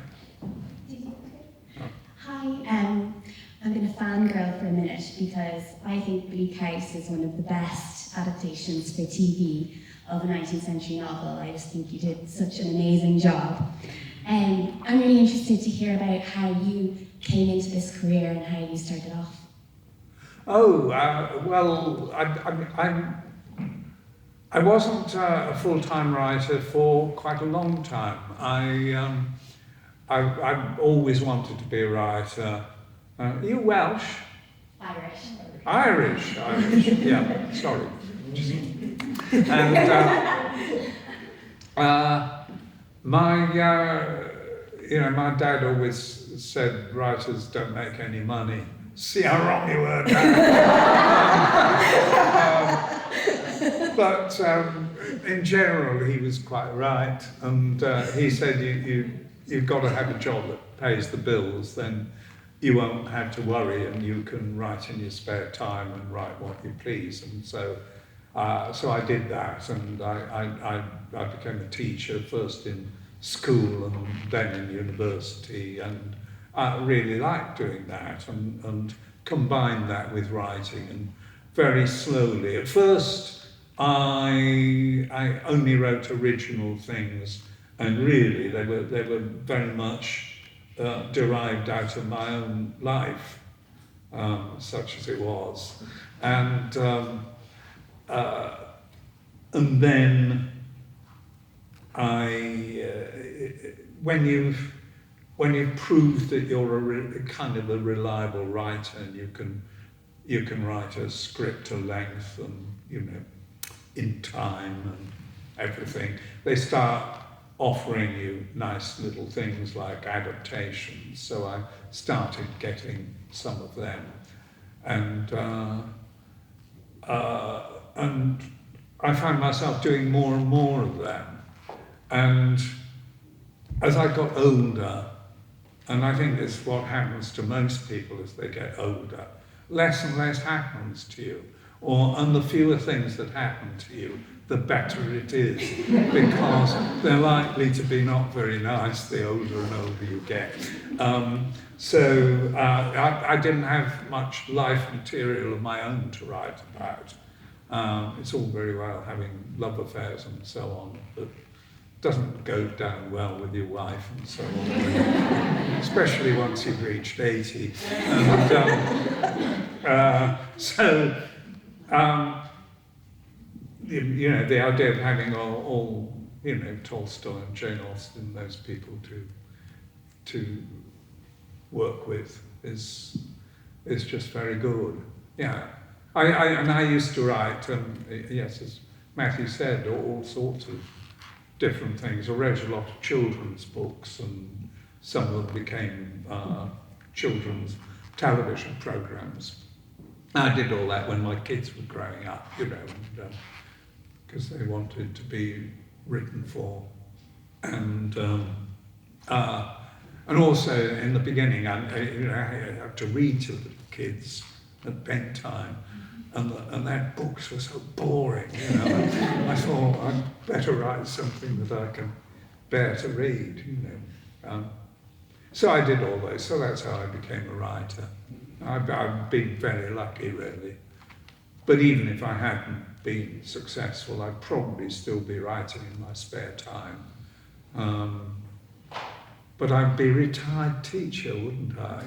Hi, I'm going to fangirl for a minute because I think Bleak House is one of the best adaptations for TV of a 19th century novel. I just think you did such an amazing job. I'm really interested to hear about how you came into this career and how you started off. Oh, well, I wasn't a full-time writer for quite a long time. I always wanted to be a writer. Are you Welsh? Irish. Irish, yeah, sorry. And my dad always said writers don't make any money. See how wrong you were, Dad. But in general, he was quite right, and he said you've got to have a job that pays the bills, then you won't have to worry, and you can write in your spare time and write what you please. And so I did that, and I became a teacher, first in school and then in university, and I really liked doing that and combined that with writing, and very slowly. At first, I only wrote original things, and really they were very much derived out of my own life, such as it was, and then when you've proved that you're kind of a reliable writer, and you can write a script to length and in time and everything, they start offering you nice little things like adaptations. So I started getting some of them, and I found myself doing more and more of them. And as I got older, and I think it's what happens to most people as they get older, less and less happens to you, and the fewer things that happen to you, the better it is, because they're likely to be not very nice the older and older you get. So I didn't have much life material of my own to write about. It's all very well having love affairs and so on, but doesn't go down well with your wife and so on, especially once you've reached 80. The idea of having all Tolstoy and Jane Austen, those people to work with is just very good. Yeah, I used to write, yes, as Matthew said, all sorts of different things. I wrote a lot of children's books, and some of them became children's television programs. I did all that when my kids were growing up, because they wanted to be written for, and also in the beginning, I had to read to the kids at bedtime, and their books were so boring. I thought I'd better write something that I can bear to read. So I did all those. So that's how I became a writer. I've been very lucky, really. But even if I hadn't been successful, I'd probably still be writing in my spare time. But I'd be a retired teacher, wouldn't I?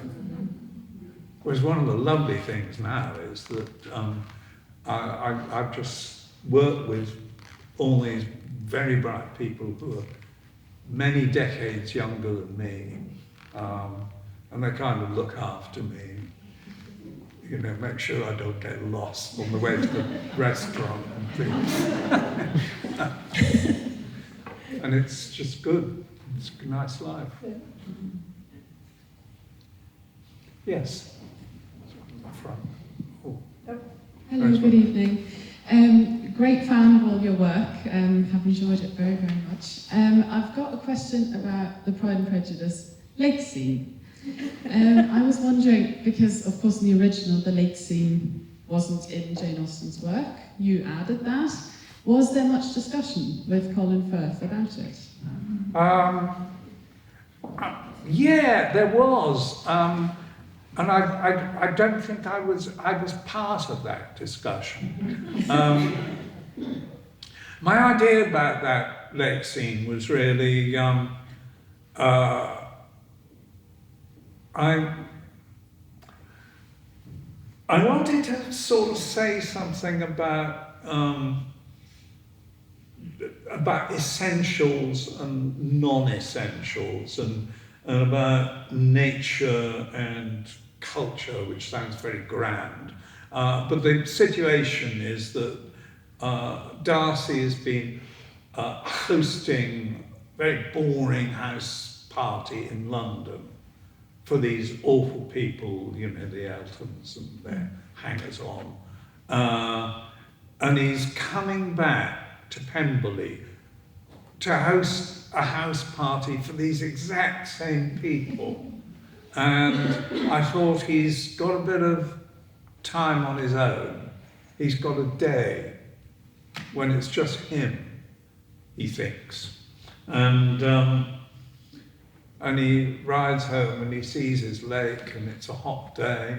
Whereas one of the lovely things now is that I've just worked with all these very bright people who are many decades younger than me, and they kind of look after me. Make sure I don't get lost on the way to the restaurant and things. And it's just good. It's a nice life. Yes. Front. Oh. Hello, good evening. Great fan of all your work. Have enjoyed it very, very much. I've got a question about the Pride and Prejudice lake scene. I was wondering, because of course in the original the lake scene wasn't in Jane Austen's work, you added that. Was there much discussion with Colin Firth about it? Yeah, there was. And I don't think I was part of that discussion. My idea about that lake scene was really, I wanted to sort of say something about essentials and non-essentials, and about nature and culture, which sounds very grand. But the situation is that Darcy has been hosting a very boring house party in London for these awful people, you know, the Eltons and their hangers-on. And he's coming back to Pemberley to host a house party for these exact same people. And I thought, he's got a bit of time on his own. He's got a day when it's just him, he thinks. And he rides home and he sees his lake, and it's a hot day,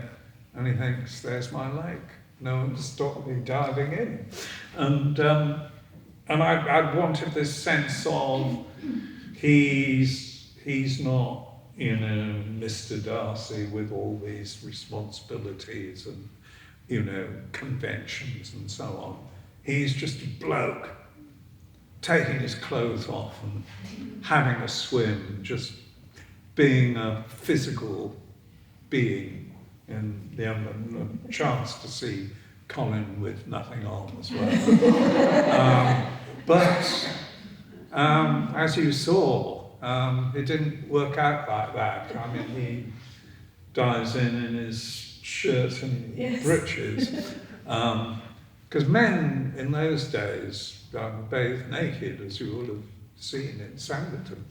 and he thinks, there's my lake. No one's stopped me diving in. And I wanted this sense of he's not, you know, Mr. Darcy with all these responsibilities and, you know, conventions and so on. He's just a bloke taking his clothes off and having a swim, just being a physical being, and the chance to see Colin with nothing on as well. But as you saw, it didn't work out like that. I mean, he dives in his shirt and breeches. Because men in those days bathed naked, as you will have seen in Sanditon.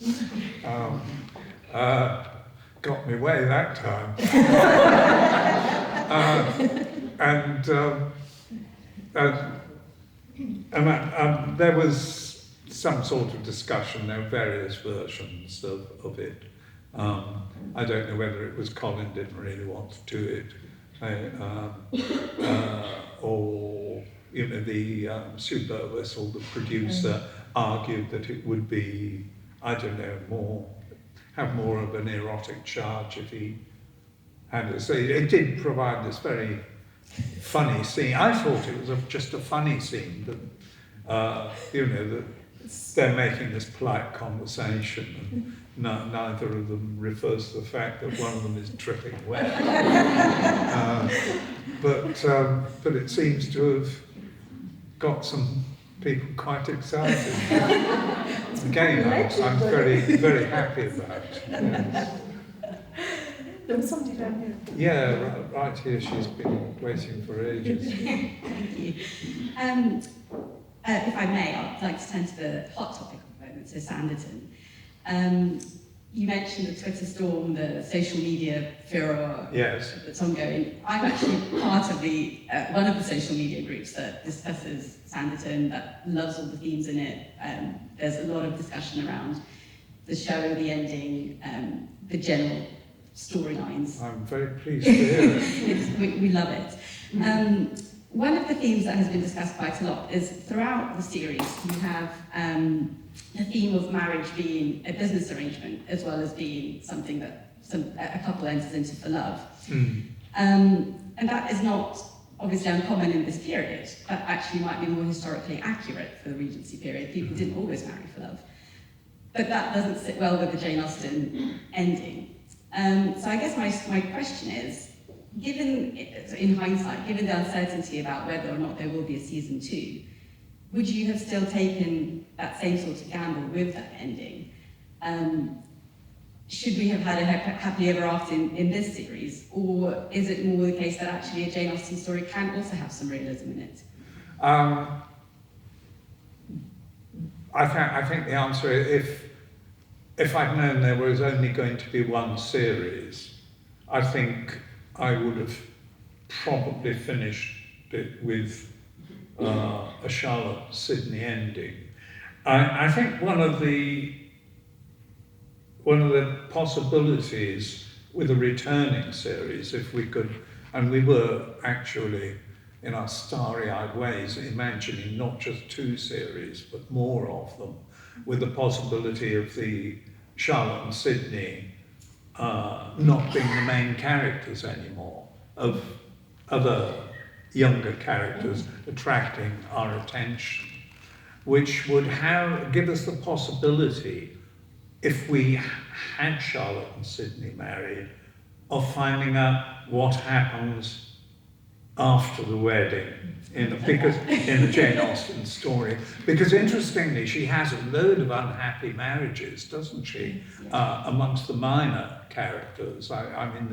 Got me way that time. There was some sort of discussion. There were various versions of it. I don't know whether it was Colin didn't really want to do it, or you know, the Superbus or the producer argued that it would be, I don't know, have more of an erotic charge if he had it. So it did provide this very funny scene. I thought it was just a funny scene that, you know, that they're making this polite conversation, and neither of them refers to the fact that one of them is dripping wet. But it seems to have got some people quite excited. Again, I'm very, very happy about it. Yes. There was somebody down here. Yeah, right here, she's been waiting for ages. Thank you. If I may, I'd like to turn to the hot topic of the moment, so Sanditon. You mentioned the Twitter storm, the social media furor that's ongoing. I'm actually part of one of the social media groups that discusses Sanditon, that loves all the themes in it. There's a lot of discussion around the show, the ending, the general storylines. I'm very pleased to hear it. We love it. One of the themes that has been discussed quite a lot is throughout the series you have the theme of marriage being a business arrangement as well as being something that a couple enters into for love. And that is not obviously uncommon in this period. That actually might be more historically accurate for the Regency period. People didn't always marry for love. But that doesn't sit well with the Jane Austen ending. So I guess my question is, in hindsight, given the uncertainty about whether or not there will be a season 2, would you have still taken that same sort of gamble with that ending? Should we have had a happily ever after in this series, or is it more the case that actually a Jane Austen story can also have some realism in it? I think the answer is, if I'd known there was only going to be one series, I think I would have probably finished it with a Charlotte Sidney ending. I think one of the possibilities with a returning series, if we could, and we were actually in our starry-eyed ways imagining not just 2 series but more of them, with the possibility of the Charlotte and Sidney not being the main characters anymore, of other younger characters attracting our attention, which would give us the possibility, if we had Charlotte and Sidney married, of finding out what happens after the wedding in the Jane Austen story. Because interestingly, she has a load of unhappy marriages, doesn't she, amongst the minor characters. I mean,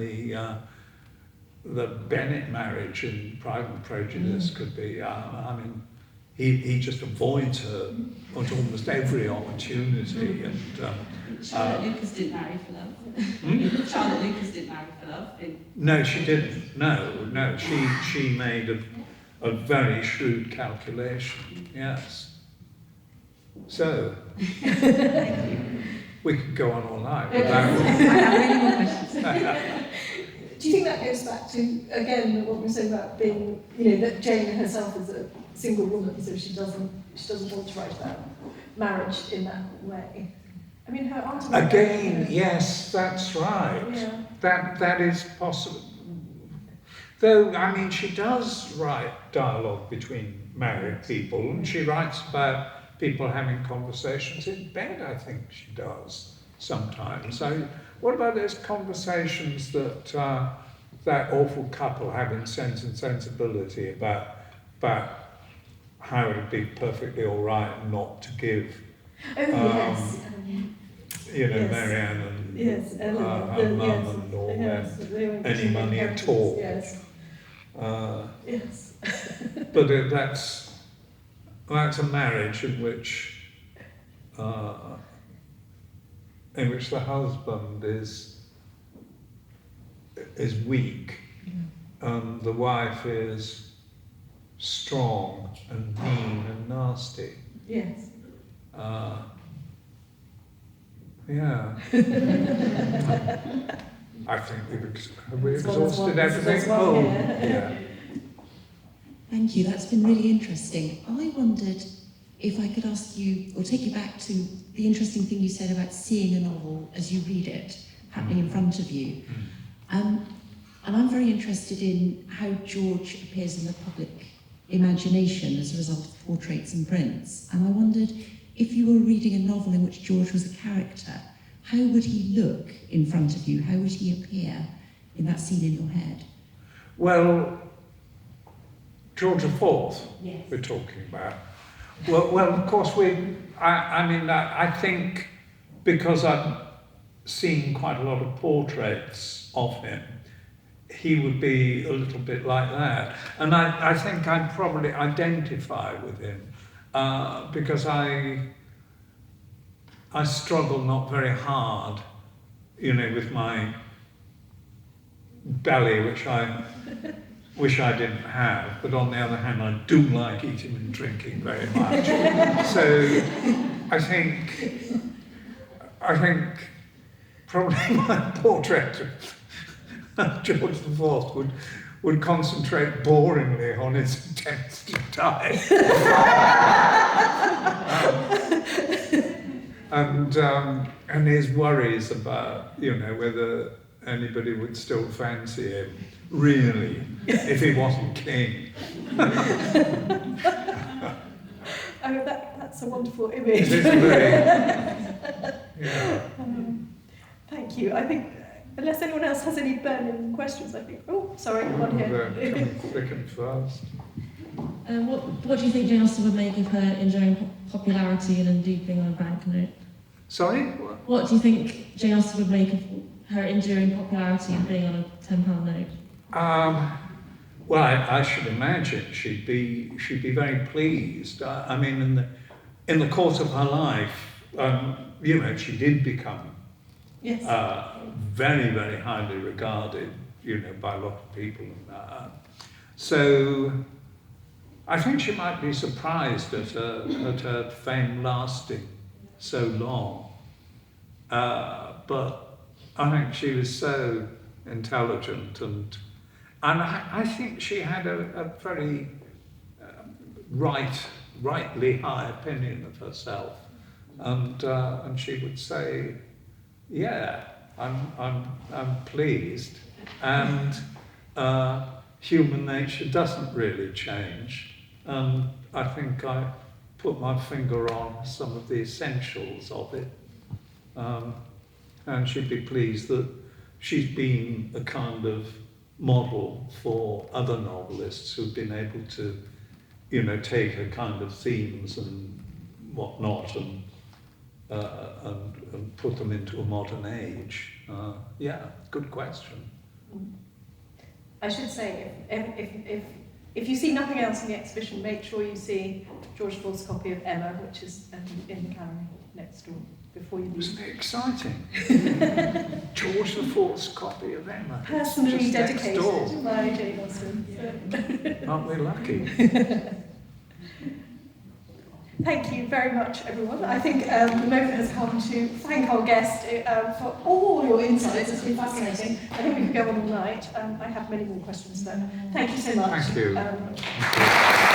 the Bennet marriage in Pride and Prejudice could be, I mean, he just avoids her at almost every opportunity. And Charlotte Lucas didn't marry for love. Charlotte Lucas didn't marry for love. No, she didn't. No. She made a very shrewd calculation. Yes. So we could go on all night with that one. I have many more questions. Do you think that goes back to, again, what we were saying about being, that Jane herself is a single woman, so she doesn't want to write about marriage in that way? I mean, her argument... Again, yes, that's right. Yeah. That is possible. Though, I mean, she does write dialogue between married people, and she writes about people having conversations in bed, I think she does sometimes. So, what about those conversations that that awful couple have in Sense and Sensibility about how it would be perfectly all right not to give, yes. yes. Marianne and her mum and all them any money at all. Yes. Yes. But that's a marriage in which the husband is weak, and the wife is strong and mean and nasty. Yes. Yeah. I think we've exhausted everything. Oh, yeah. Thank you, that's been really interesting. I wondered if I could ask you, or take you back to the interesting thing you said about seeing a novel as you read it, happening in front of you. And I'm very interested in how George appears in the public imagination as a result of portraits and prints. And I wondered, if you were reading a novel in which George was a character, how would he look in front of you? How would he appear in that scene in your head? Well, George IV, yes. We're talking about. Well, of course, I think because I've seen quite a lot of portraits of him, he would be a little bit like that. And I think I'd probably identify with him because I struggle not very hard, with my belly, which I wish I didn't have, but on the other hand, I do like eating and drinking very much. So I think probably my portrait of George IV would concentrate boringly on his attempts to die. And his worries about, whether anybody would still fancy him, really, if he wasn't king. That's a wonderful image. It is very, yeah. Thank you. I think, unless anyone else has any burning questions, I think. Oh, sorry, one here. Coming quick and fast. What do you think Jane Austen would make of her enduring popularity and indeed being on a banknote? Sorry? What do you think Jane Austen would make of her enduring popularity and being on a £10 note? Well, I should imagine she'd be very pleased. I mean, in the course of her life, she did become very, very highly regarded, by a lot of people. So I think she might be surprised at her fame lasting so long. But I think she was so intelligent, and I think she had a very rightly high opinion of herself, and she would say, "Yeah, I'm pleased," and human nature doesn't really change. And I think I put my finger on some of the essentials of it. And she'd be pleased that she's been a kind of model for other novelists who've been able to, take her kind of themes and whatnot and put them into a modern age. Yeah, good question. I should say, if you see nothing else in the exhibition, make sure you see George Ford's copy of Emma, which is in the gallery next door, before you leave. Isn't it exciting? George IV's copy of Emma. Personally Just dedicated next door. by Jane Austen. Aren't we lucky? Thank you very much, everyone. I think the moment has come to thank our guest for all your insights. It's been fascinating. I think we could go on all night. I have many more questions, but thank you so much. Thank you.